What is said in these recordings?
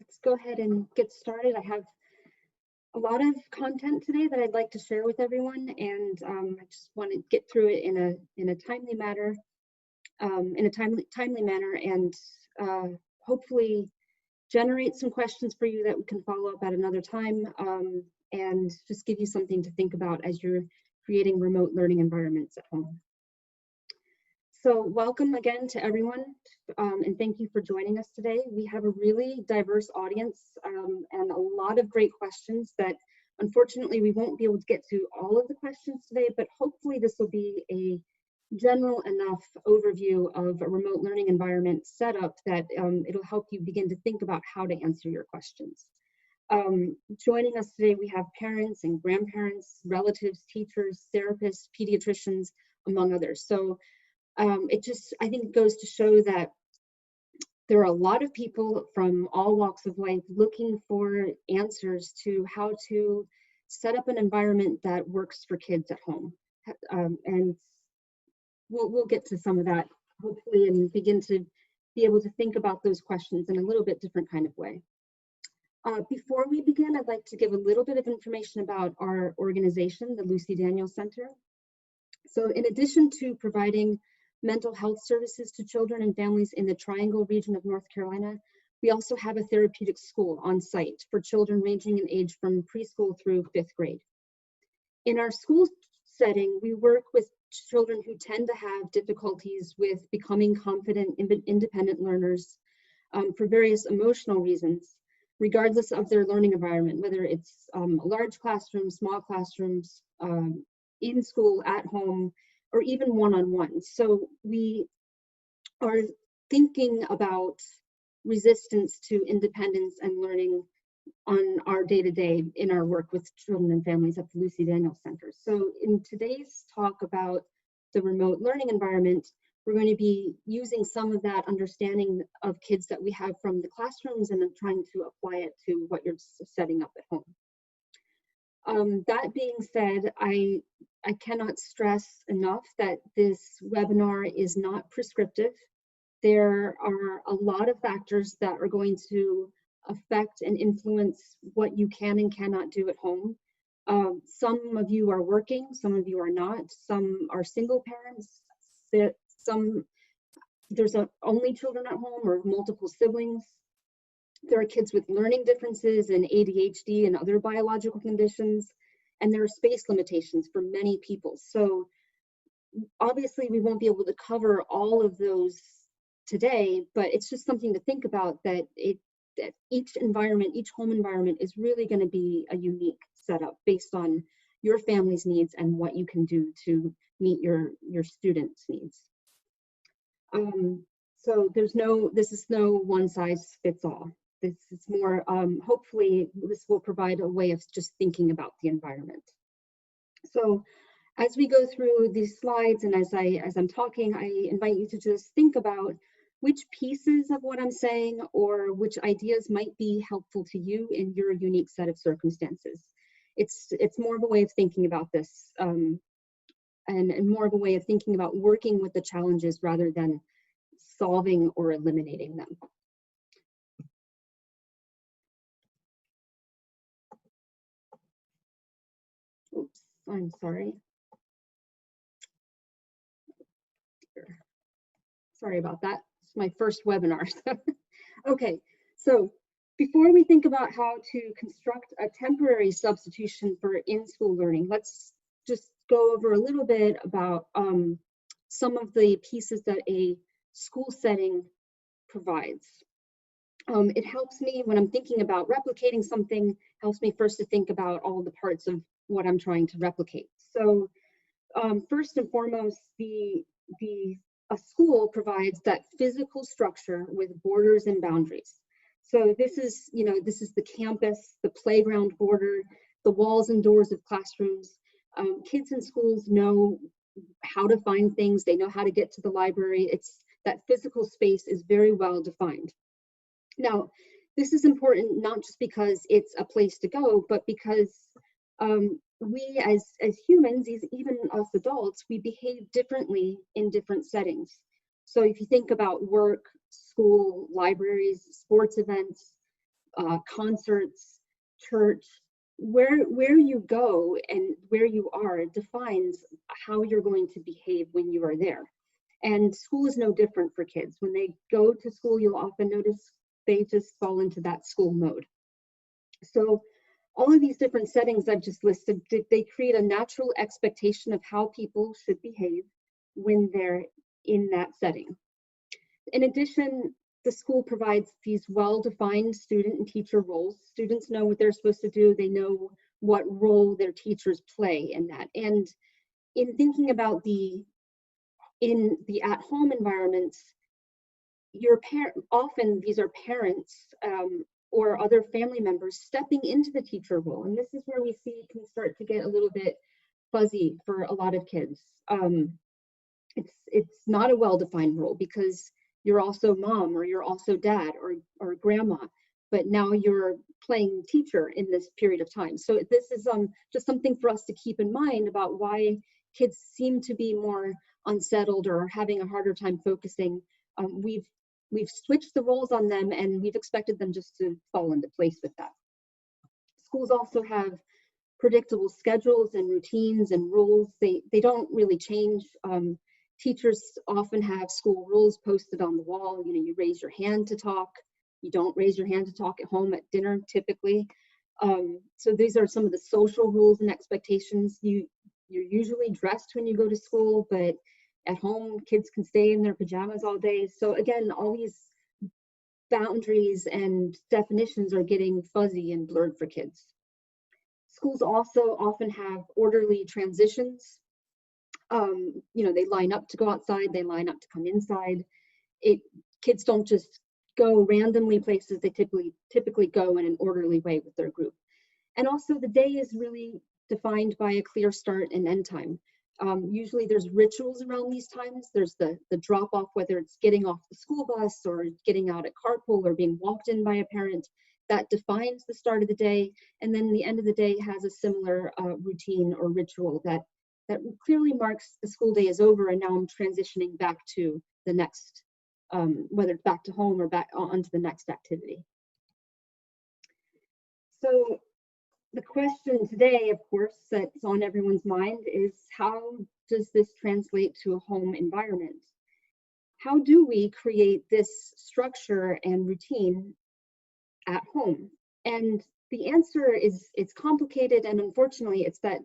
let's go ahead and get started. I have a lot of content today that I'd like to share with everyone, and I just want to get through it in a timely manner, and hopefully generate some questions for you that we can follow up at another time, and just give you something to think about as you're creating remote learning environments at home. So welcome again to everyone, and thank you for joining us today. We have a really diverse audience and a lot of great questions that unfortunately we won't be able to get to all of the questions today, but hopefully this will be a general enough overview of a remote learning environment setup that it'll help you begin to think about how to answer your questions. Joining us today, we have parents and grandparents, relatives, teachers, therapists, pediatricians, among others. So it just, I think, goes to show that there are a lot of people from all walks of life looking for answers to how to set up an environment that works for kids at home. And we'll get to some of that, hopefully, and begin to be able to think about those questions in a little bit different kind of way. Before we begin, I'd like to give a little bit of information about our organization, the Lucy Daniel Center. So in addition to providing mental health services to children and families in the Triangle region of North Carolina, we also have a therapeutic school on site for children ranging in age from preschool through 5th grade. In our school setting, we work with children who tend to have difficulties with becoming confident, independent learners for various emotional reasons, regardless of their learning environment, whether it's a large classroom, small classrooms, in school, at home, or even one-on-one. So we are thinking about resistance to independence and learning on our day-to-day in our work with children and families at the Lucy Daniel Center. So in today's talk about the remote learning environment, we're going to be using some of that understanding of kids that we have from the classrooms and then trying to apply it to what you're setting up at home. That being said, I cannot stress enough that this webinar is not prescriptive. There are a lot of factors that are going to affect and influence what you can and cannot do at home. Some of you are working, some of you are not, some are single parents, there's only children at home or multiple siblings. There are kids with learning differences and ADHD and other biological conditions, and there are space limitations for many people. So obviously we won't be able to cover all of those today, but it's just something to think about, that each environment, each home environment is really going to be a unique setup based on your family's needs and what you can do to meet your students' needs. So this is no one size fits all. This is more, hopefully this will provide a way of just thinking about the environment. So as we go through these slides and as I'm talking, I invite you to just think about which pieces of what I'm saying or which ideas might be helpful to you in your unique set of circumstances. It's more of a way of thinking about this, and more of a way of thinking about working with the challenges rather than solving or eliminating them. Oops, I'm sorry. Sorry about that. It's my first webinar. Okay, so before we think about how to construct a temporary substitution for in-school learning, let's just go over a little bit about some of the pieces that a school setting provides. It helps me when I'm thinking about replicating something, helps me first to think about all the parts of what I'm trying to replicate. So first and foremost, a school provides that physical structure with borders and boundaries. So this is the campus, the playground border, the walls and doors of classrooms. Kids in schools know how to find things. They know how to get to the library. That physical space is very well defined. Now, this is important not just because it's a place to go, but because we as humans, even us adults, we behave differently in different settings. So if you think about work, school, libraries, sports events, concerts, church. Where you go and where you are defines how you're going to behave when you are there. And school is no different for kids. When they go to school, you'll often notice they just fall into that school mode. So all of these different settings I've just listed, they create a natural expectation of how people should behave when they're in that setting. In addition, the school provides these well-defined student and teacher roles. Students know what they're supposed to do. They know what role their teachers play in that. And in thinking about in the at-home environments, often these are parents or other family members stepping into the teacher role. And this is where we see it can start to get a little bit fuzzy for a lot of kids. It's not a well-defined role because you're also mom or you're also dad or grandma, but now you're playing teacher in this period of time. So this is just something for us to keep in mind about why kids seem to be more unsettled or having a harder time focusing. We've switched the roles on them and we've expected them just to fall into place with that. Schools also have predictable schedules and routines and rules. They don't really change. Teachers often have school rules posted on the wall. You know, you raise your hand to talk. You don't raise your hand to talk at home at dinner typically. So these are some of the social rules and expectations. You're usually dressed when you go to school, but at home, kids can stay in their pajamas all day. So again, all these boundaries and definitions are getting fuzzy and blurred for kids. Schools also often have orderly transitions. You know, they line up to go outside, they line up to come inside. Kids don't just go randomly places. They typically go in an orderly way with their group. And also the day is really defined by a clear start and end time. Usually there's rituals around these times. There's the drop off, whether it's getting off the school bus or getting out at carpool or being walked in by a parent. That defines the start of the day. And then the end of the day has a similar routine or ritual that clearly marks the school day is over and now I'm transitioning back to the next, whether it's back to home or back onto the next activity. So the question today, of course, that's on everyone's mind is how does this translate to a home environment? How do we create this structure and routine at home? And the answer is it's complicated, and unfortunately it's that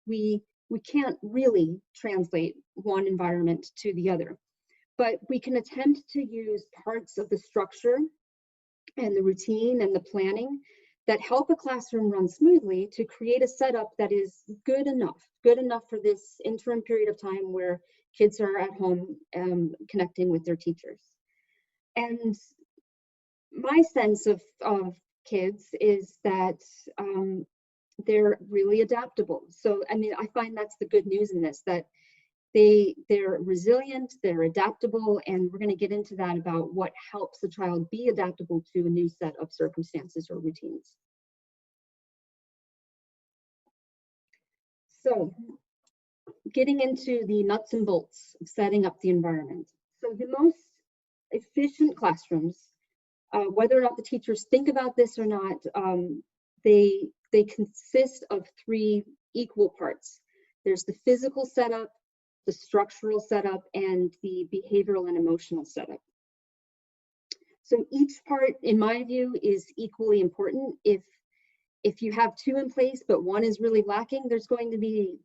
we can't really translate one environment to the other, but we can attempt to use parts of the structure and the routine and the planning that help a classroom run smoothly to create a setup that is good enough for this interim period of time where kids are at home connecting with their teachers. And my sense of kids is that they're really adaptable. So, I mean, I find that's the good news in this, that they're resilient, they're adaptable, and we're going to get into that about what helps a child be adaptable to a new set of circumstances or routines. So, getting into the nuts and bolts of setting up the environment. So the most efficient classrooms, whether or not the teachers think about this or not, they consist of three equal parts. There's the physical setup, the structural setup, and the behavioral and emotional setup. So each part, in my view, is equally important. If you have two in place, but one is really lacking, there are going to be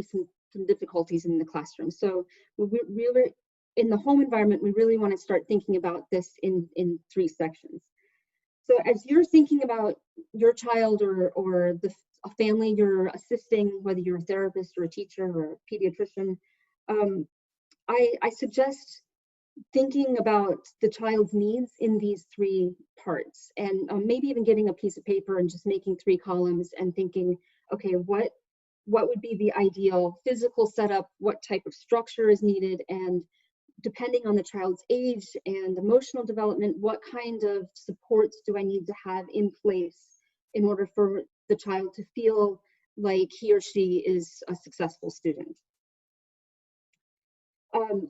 some difficulties in the classroom. So we really, in the home environment, we really want to start thinking about this in three sections. So as you're thinking about your child or a family you're assisting, whether you're a therapist or a teacher or a pediatrician, I suggest thinking about the child's needs in these three parts, and maybe even getting a piece of paper and just making three columns and thinking, okay, what would be the ideal physical setup, what type of structure is needed, and depending on the child's age and emotional development, what kind of supports do I need to have in place in order for the child to feel like he or she is a successful student.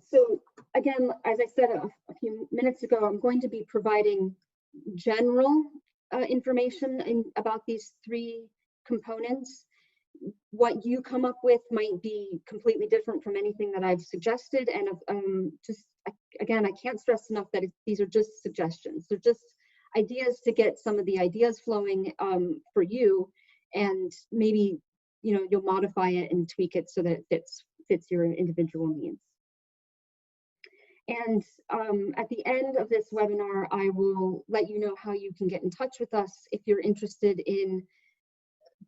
So again, as I said a few minutes ago, I'm going to be providing general information about these three components. What you come up with might be completely different from anything that I've suggested. And again, I can't stress enough that these are just suggestions. They're just ideas to get some of the ideas flowing for you, and maybe you'll modify it and tweak it so that it fits your individual needs. And at the end of this webinar, I will let you know how you can get in touch with us if you're interested in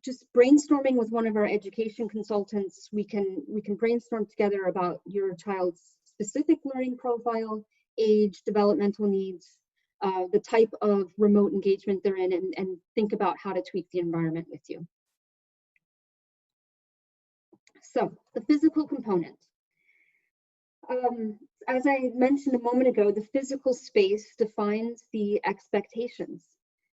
just brainstorming with one of our education consultants. We can brainstorm together about your child's specific learning profile, age, developmental needs, the type of remote engagement they're in, and think about how to tweak the environment with you. So the physical component. As I mentioned a moment ago, the physical space defines the expectations.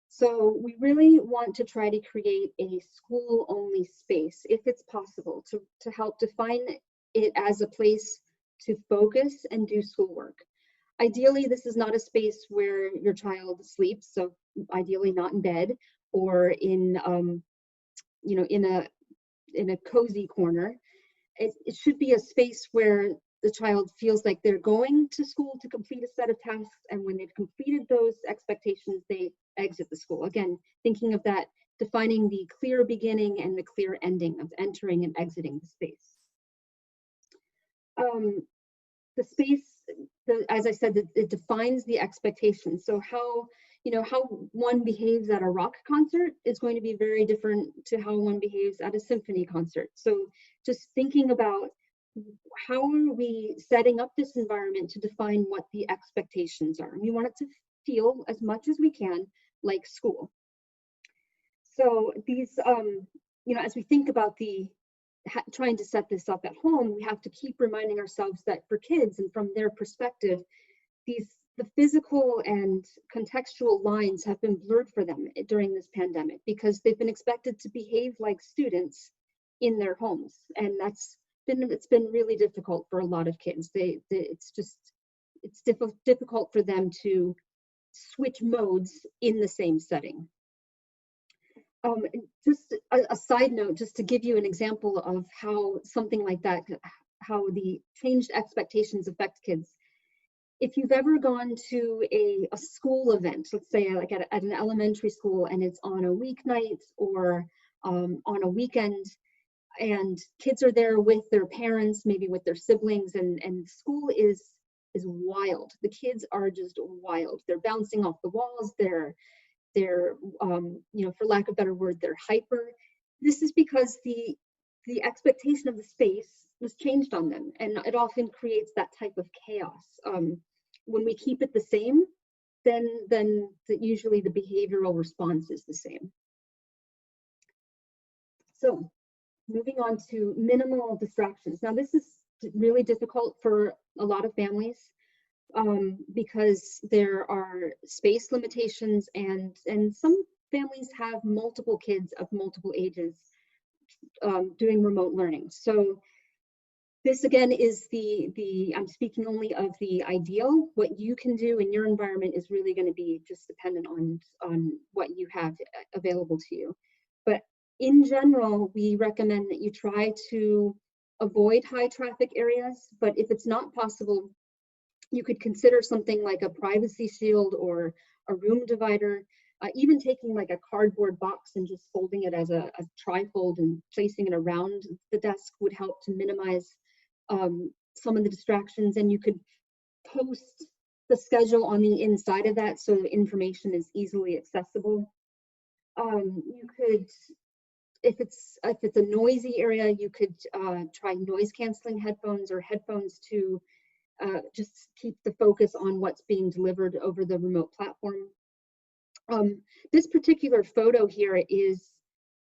So we really want to try to create a school-only space, if it's possible, to help define it as a place to focus and do schoolwork. Ideally, this is not a space where your child sleeps, so ideally not in bed or in in a cozy corner. It should be a space where the child feels like they're going to school to complete a set of tasks, and when they've completed those expectations, they exit the school. Again, thinking of that, defining the clear beginning and the clear ending of entering and exiting the space. The space, as I said, it defines the expectations. So how one behaves at a rock concert is going to be very different to how one behaves at a symphony concert. So just thinking about how are we setting up this environment to define what the expectations are. We want it to feel as much as we can like school. So these, as we think about trying to set this up at home, we have to keep reminding ourselves that for kids and from their perspective, the physical and contextual lines have been blurred for them during this pandemic because they've been expected to behave like students in their homes, and it's been really difficult for a lot of kids. It's difficult for them to switch modes in the same setting. Just a side note, just to give you an example of how something like that, how the changed expectations affect kids. If you've ever gone to a school event, let's say like at an elementary school, and it's on a weeknight or on a weekend, and kids are there with their parents, maybe with their siblings, and school is wild. The kids are just wild. They're bouncing off the walls. They're for lack of a better word, they're hyper. This is because the expectation of the space was changed on them, and it often creates that type of chaos. When we keep it the same, then usually the behavioral response is the same. So moving on to minimal distractions. Now this is really difficult for a lot of families because there are space limitations, and some families have multiple kids of multiple ages doing remote learning. So this again is I'm speaking only of the ideal. What you can do in your environment is really going to be just dependent on what you have available to you. But in general, we recommend that you try to avoid high traffic areas, but if it's not possible, you could consider something like a privacy shield or a room divider. Even taking like a cardboard box and just folding it as a trifold and placing it around the desk would help to minimize some of the distractions. And you could post the schedule on the inside of that so the information is easily accessible. You could, if it's a noisy area, you could try noise canceling headphones or headphones to just keep the focus on what's being delivered over the remote platform. This particular photo here is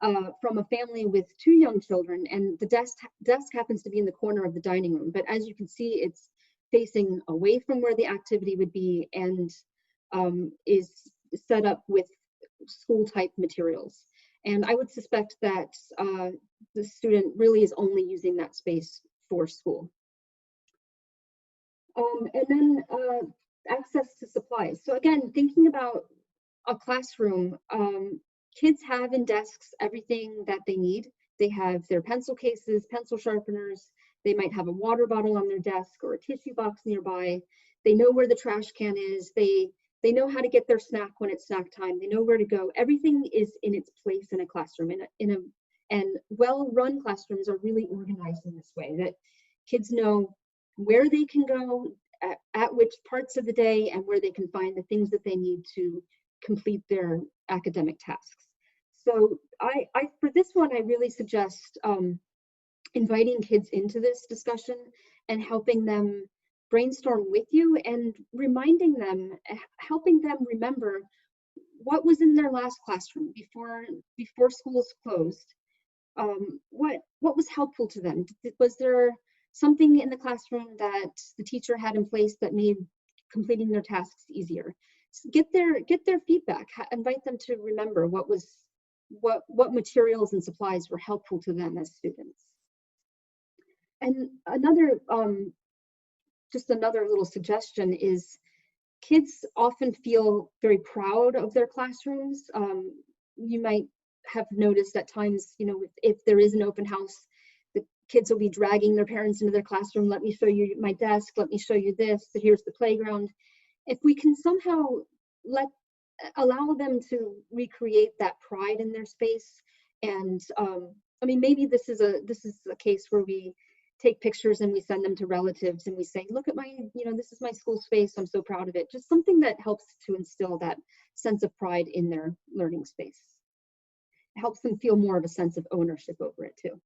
from a family with 2 young children, and the desk happens to be in the corner of the dining room. But as you can see, it's facing away from where the activity would be, and is set up with school type materials. And I would suspect that the student really is only using that space for school. And then access to supplies. So again, thinking about a classroom, kids have in desks everything that they need. They have their pencil cases, pencil sharpeners. They might have a water bottle on their desk or a tissue box nearby. They know where the trash can is. They know how to get their snack when it's snack time. They know where to go. Everything is in its place in a classroom. And well-run classrooms are really organized in this way, that kids know where they can go, at which parts of the day, and where they can find the things that they need to complete their academic tasks. So for this one, I really suggest inviting kids into this discussion and helping them brainstorm with you and reminding them, helping them remember what was in their last classroom before schools closed. What was helpful to them? Was there something in the classroom that the teacher had in place that made completing their tasks easier? Get their feedback. Invite them to remember what materials and supplies were helpful to them as students. And just another little suggestion is, kids often feel very proud of their classrooms. You might have noticed at times, if there is an open house, the kids will be dragging their parents into their classroom. Let me show you my desk. Let me show you this. Here's the playground. If we can somehow allow them to recreate that pride in their space, and I mean, maybe this is a case where we take pictures and we send them to relatives and we say, look at my, this is my school space. I'm so proud of it. Just something that helps to instill that sense of pride in their learning space. It helps them feel more of a sense of ownership over it too.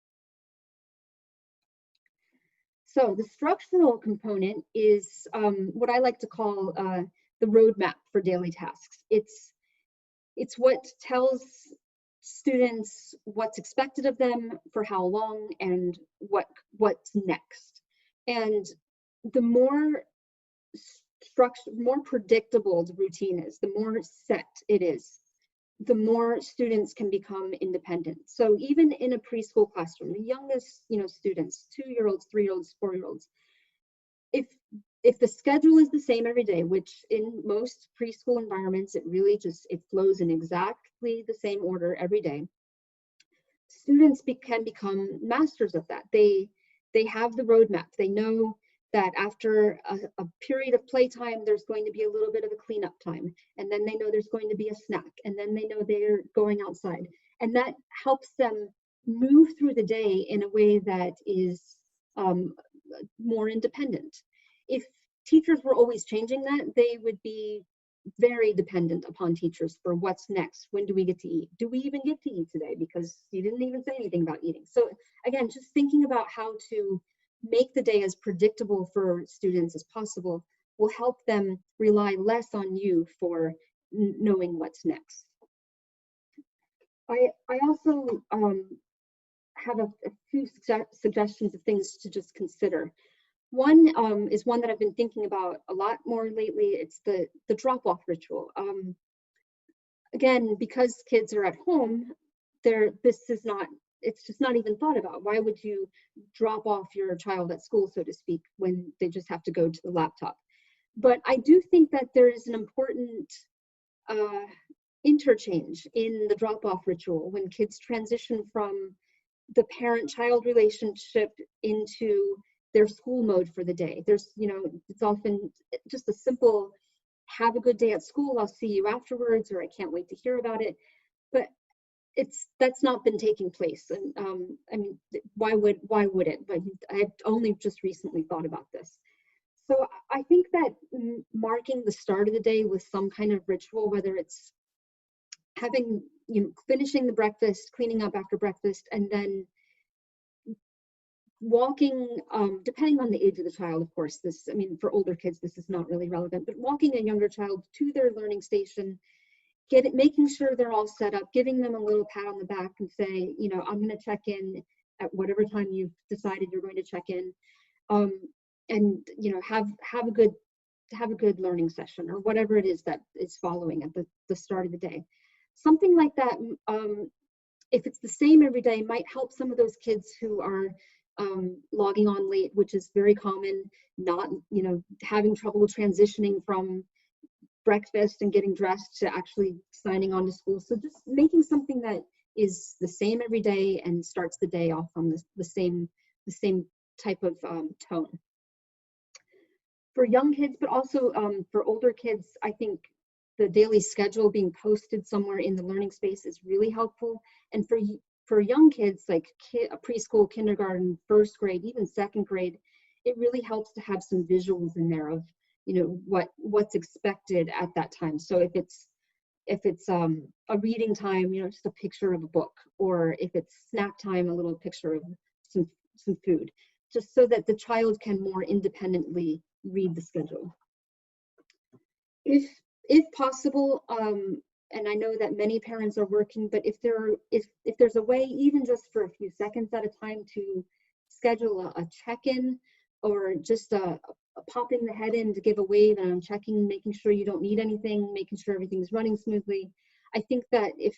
So the structural component is what I like to call the roadmap for daily tasks. It's what tells students what's expected of them, for how long, and what's next. And the more more predictable the routine is, the more set it is, the more students can become independent. So even in a preschool classroom, the youngest students, 2-year-olds, 3-year-olds, 4-year-olds, if the schedule is the same every day, which in most preschool environments, it flows in exactly the same order every day, students can become masters of that. They have the roadmap. They know that after a period of playtime, there's going to be a little bit of a cleanup time. And then they know there's going to be a snack. And then they know they're going outside. And that helps them move through the day in a way that is more independent. If teachers were always changing that, they would be very dependent upon teachers for what's next. When do we get to eat? Do we even get to eat today? Because you didn't even say anything about eating. So again, just thinking about how to make the day as predictable for students as possible will help them rely less on you for knowing what's next. I also have a few suggestions of things to just consider. One is one that I've been thinking about a lot more lately. It's the drop-off ritual. Again, because kids are at home, it's just not even thought about. Why would you drop off your child at school, so to speak, when they just have to go to the laptop? But I do think that there is an important interchange in the drop-off ritual when kids transition from the parent-child relationship into their school mode for the day. It's often just a simple, have a good day at school, I'll see you afterwards, or I can't wait to hear about it. But that's not been taking place. And I mean, why would it? But I've only just recently thought about this. So I think that marking the start of the day with some kind of ritual, whether it's finishing the breakfast, cleaning up after breakfast, and then walking, depending on the age of the child, of course, for older kids, this is not really relevant, but walking a younger child to their learning station, making sure they're all set up, giving them a little pat on the back and say, I'm going to check in at whatever time you've decided you're going to check in, and have a good learning session, or whatever it is that is following at the start of the day. Something like that, if it's the same every day, might help some of those kids who are logging on late, which is very common, not having trouble transitioning from breakfast and getting dressed to actually signing on to school. So just making something that is the same every day and starts the day off on the same type of tone. For young kids, but also for older kids, I think the daily schedule being posted somewhere in the learning space is really helpful. And for young kids, like preschool, kindergarten, first grade, even second grade, it really helps to have some visuals in there of, you know, what's expected at that time. So if it's a reading time, you know, just a picture of a book, or if it's snack time, a little picture of some food, just so that the child can more independently read the schedule. If possible, and I know that many parents are working, but if there's a way, even just for a few seconds at a time, to schedule a check-in, or just popping the head in to give a wave and I'm checking, making sure you don't need anything, making sure everything's running smoothly. I think that if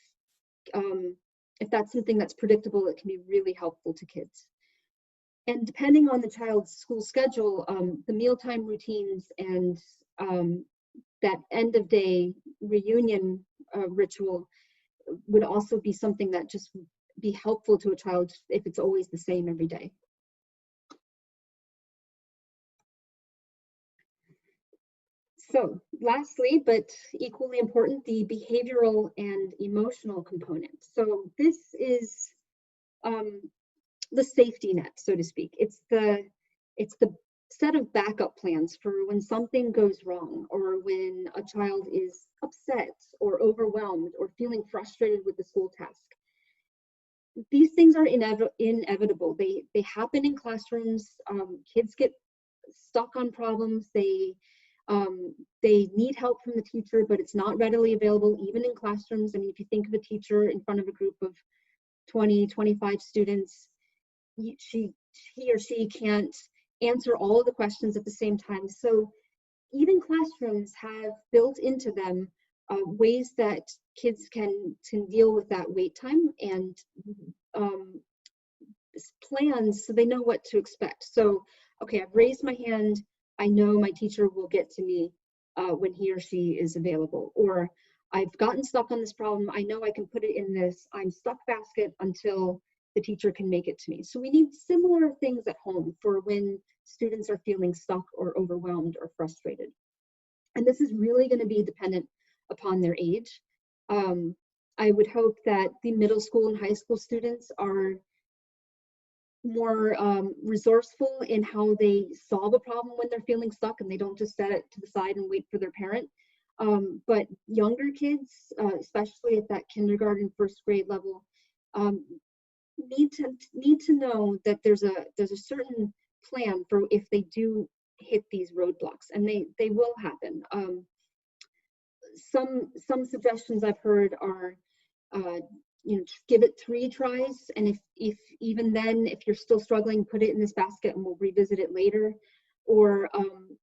that's something that's predictable, it can be really helpful to kids. And depending on the child's school schedule, the mealtime routines and that end of day reunion ritual would also be something that just be helpful to a child if it's always the same every day. So lastly, but equally important, the behavioral and emotional component. So this is the safety net, so to speak. It's the set of backup plans for when something goes wrong, or when a child is upset or overwhelmed or feeling frustrated with the school task. These things are inevitable. They happen in classrooms. Kids get stuck on problems. They need help from the teacher, but it's not readily available even in classrooms. I mean, if you think of a teacher in front of a group of 20, 25 students, he or she can't answer all of the questions at the same time. So even classrooms have built into them ways that kids can deal with that wait time, and plans so they know what to expect. So, okay, I've raised my hand. I know my teacher will get to me when he or she is available. Or I've gotten stuck on this problem. I know I can put it in this I'm stuck basket until the teacher can make it to me. So we need similar things at home for when students are feeling stuck or overwhelmed or frustrated. And this is really going to be dependent upon their age. I would hope that the middle school and high school students are more resourceful in how they solve a problem when they're feeling stuck, and they don't just set it to the side and wait for their parent. But younger kids, especially at that kindergarten, first grade level, need to know that there's a certain plan for if they do hit these roadblocks, and they will happen. Some suggestions I've heard are, you know, just give it 3 tries, and if even then, if you're still struggling, put it in this basket and we'll revisit it later. Or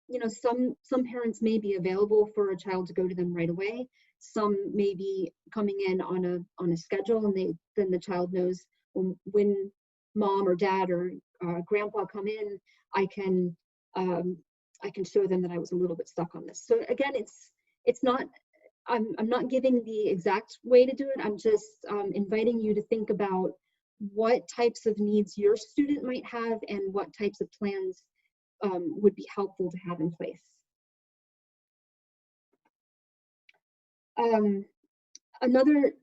you know, some parents may be available for a child to go to them right away. Some may be coming in on a schedule, and then the child knows when mom or dad or grandpa come in, I can show them that I was a little bit stuck on this. So again, it's not, I'm not giving the exact way to do it. I'm just inviting you to think about what types of needs your student might have and what types of plans would be helpful to have in place. Another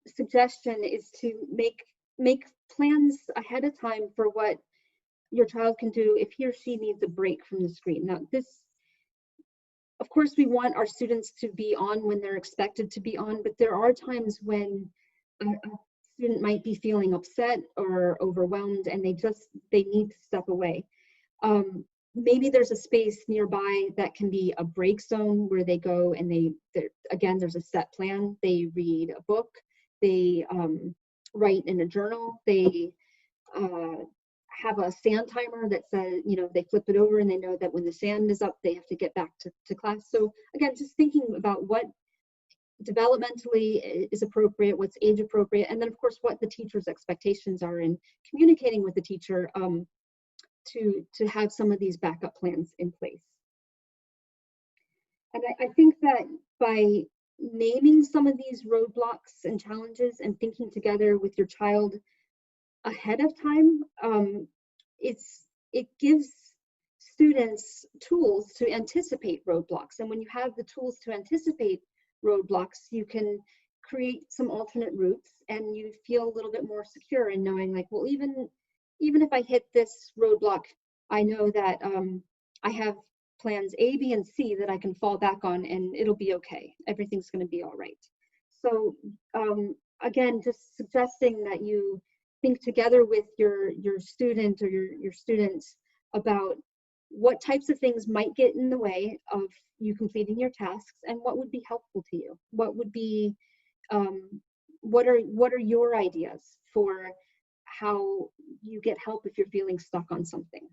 suggestion is to make plans ahead of time for what your child can do if he or she needs a break from the screen. Now, this, of course, we want our students to be on when they're expected to be on, but there are times when a student might be feeling upset or overwhelmed, and they need to step away. Maybe there's a space nearby that can be a break zone where they go and again, there's a set plan. They read a book, they write in a journal, they have a sand timer that says, you know, they flip it over and they know that when the sand is up, they have to get back to class. So again, just thinking about what developmentally is appropriate, what's age appropriate, and then of course what the teacher's expectations are in communicating with the teacher to have some of these backup plans in place. And I think that by naming some of these roadblocks and challenges and thinking together with your child ahead of time, it gives students tools to anticipate roadblocks. And when you have the tools to anticipate roadblocks, you can create some alternate routes, and you feel a little bit more secure in knowing, like, well, even if I hit this roadblock, I know that I have plans A, B, and C that I can fall back on, and it'll be okay. Everything's going to be all right. So again, just suggesting that you think together with your student or your students about what types of things might get in the way of you completing your tasks, and what would be helpful to you. What would be what are your ideas for how you get help if you're feeling stuck on something?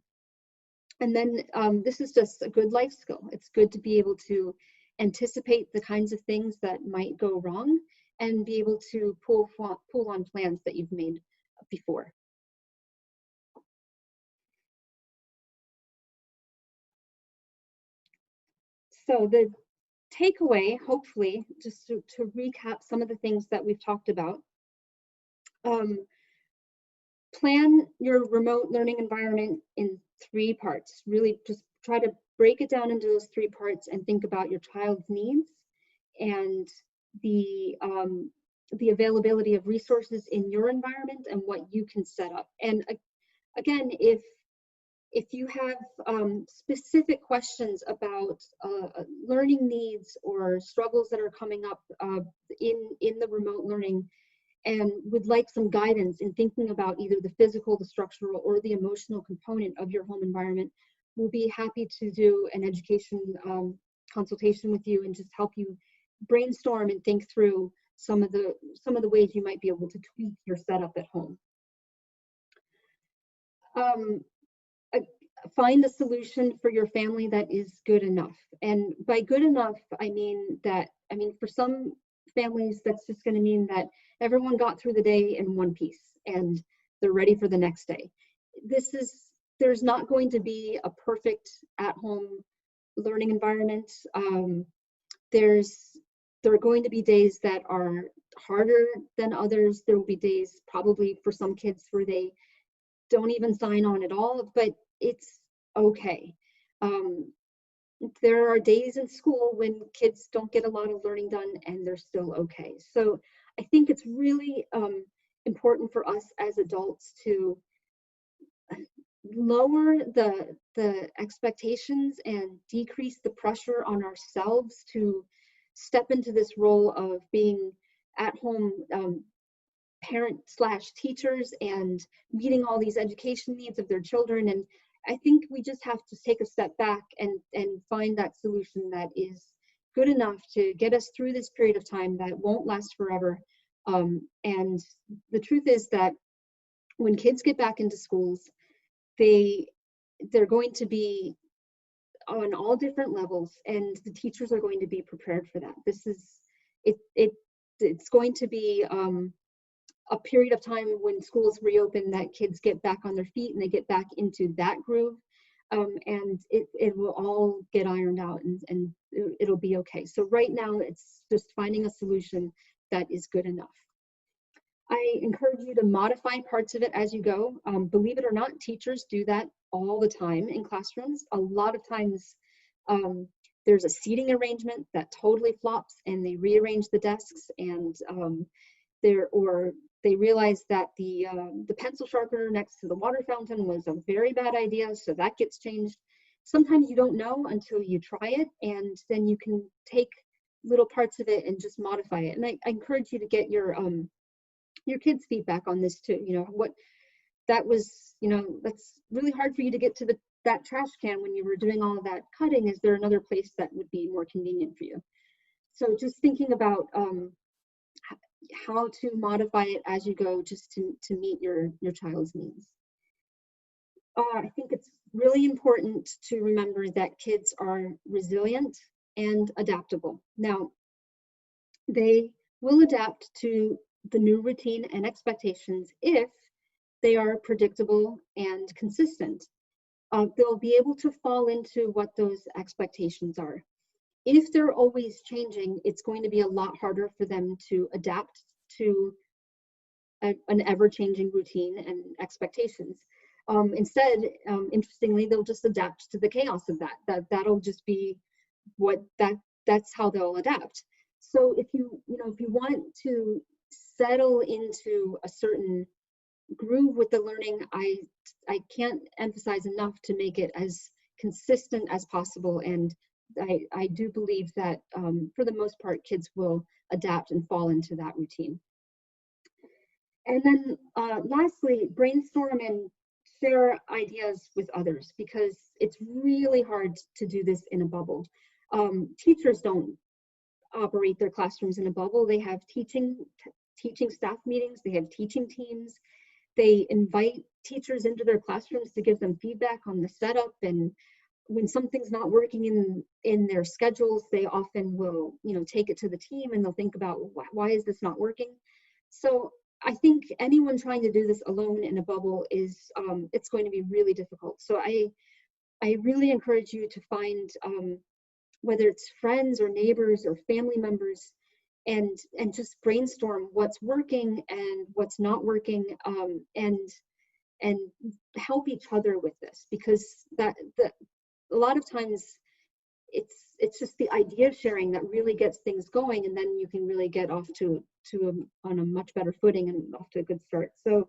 And then this is just a good life skill. It's good to be able to anticipate the kinds of things that might go wrong and be able to pull on plans that you've made before. So the takeaway, hopefully, just to recap some of the things that we've talked about, plan your remote learning environment in 3 parts. Really just try to break it down into those 3 parts and think about your child's needs and the availability of resources in your environment and what you can set up. And again, if you have specific questions about learning needs or struggles that are coming up in the remote learning, and would like some guidance in thinking about either the physical, the structural, or the emotional component of your home environment, we'll be happy to do an education consultation with you and just help you brainstorm and think through some of the ways you might be able to tweak your setup at home. Find a solution for your family that is good enough. And by good enough, I mean for some families, that's just going to mean that everyone got through the day in one piece and they're ready for the next day. There's not going to be a perfect at-home learning environment. There are going to be days that are harder than others. There will be days, probably for some kids, where they don't even sign on at all, but it's okay. There are days in school when kids don't get a lot of learning done and they're still okay. So I think it's really important for us as adults to lower the expectations and decrease the pressure on ourselves to step into this role of being at home parent/teachers and meeting all these education needs of their children. And I think we just have to take a step back and find that solution that is good enough to get us through this period of time that won't last forever. And the truth is that when kids get back into schools, they're going to be on all different levels, and the teachers are going to be prepared for that. It's going to be a period of time when schools reopen that kids get back on their feet and they get back into that groove, and it will all get ironed out, and it'll be okay. So right now, it's just finding a solution that is good enough. I encourage you to modify parts of it as you go. Believe it or not, teachers do that all the time in classrooms. A lot of times there's a seating arrangement that totally flops and they rearrange the desks, and they realize that the pencil sharpener next to the water fountain was a very bad idea, so that gets changed. Sometimes you don't know until you try it, and then you can take little parts of it and just modify it. And I encourage you to get your kids' feedback on this too. What that was, that's really hard for you to get to that trash can when you were doing all of that cutting. Is there another place that would be more convenient for you? So just thinking about how to modify it as you go, just to meet your child's needs. I think it's really important to remember that kids are resilient and adaptable. Now, they will adapt to the new routine and expectations if they are predictable and consistent. They'll be able to fall into what those expectations are. if they're always changing, it's going to be a lot harder for them to adapt to an ever-changing routine and expectations. Instead, interestingly, they'll just adapt to the chaos of that. That'll just be that's how they'll adapt. So if you want to settle into a certain groove with the learning, I can't emphasize enough to make it as consistent as possible. And I do believe that for the most part, kids will adapt and fall into that routine. And then lastly, brainstorm and share ideas with others, because it's really hard to do this in a bubble. Teachers don't operate their classrooms in a bubble. They have teaching staff meetings, they have teaching teams. They invite teachers into their classrooms to give them feedback on the setup, and when something's not working in their schedules, they often will, take it to the team, and they'll think about, why is this not working? So I think anyone trying to do this alone in a bubble is, it's going to be really difficult. So I really encourage you to find, whether it's friends or neighbors or family members, and just brainstorm what's working and what's not working, and help each other with this, because a lot of times it's just the idea sharing that really gets things going, and then you can really get off on a much better footing and off to a good start. So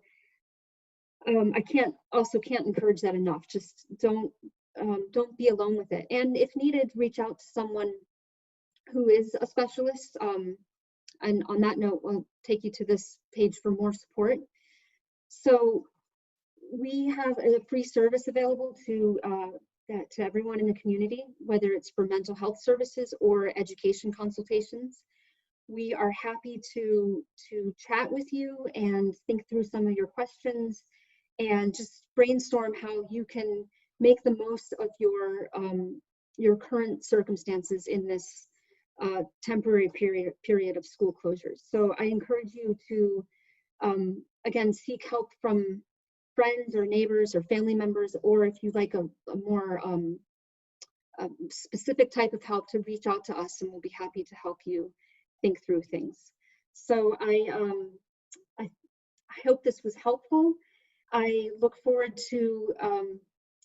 I can't encourage that enough. Just don't be alone with it, and if needed, reach out to someone who is a specialist. And on that note, we'll take you to this page for more support. So we have a free service available to everyone in the community, whether it's for mental health services or education consultations. We are happy to chat with you and think through some of your questions, and just brainstorm how you can make the most of your current circumstances in this temporary period of school closures. So I encourage you to, again, seek help from friends or neighbors or family members, or if you like a more specific type of help, to reach out to us, and we'll be happy to help you think through things. So I hope this was helpful. I look forward to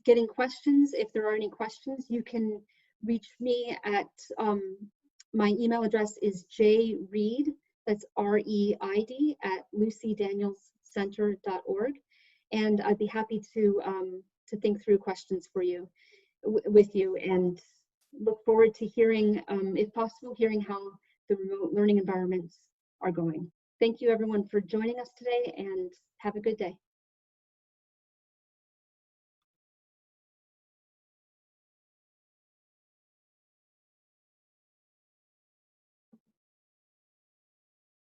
getting questions. If there are any questions, you can reach me at, my email address is jreid, that's R-E-I-D, at lucydanielscenter.org. And I'd be happy to think through questions for you, with you, and look forward to hearing, if possible, hearing how the remote learning environments are going. Thank you everyone for joining us today, and have a good day.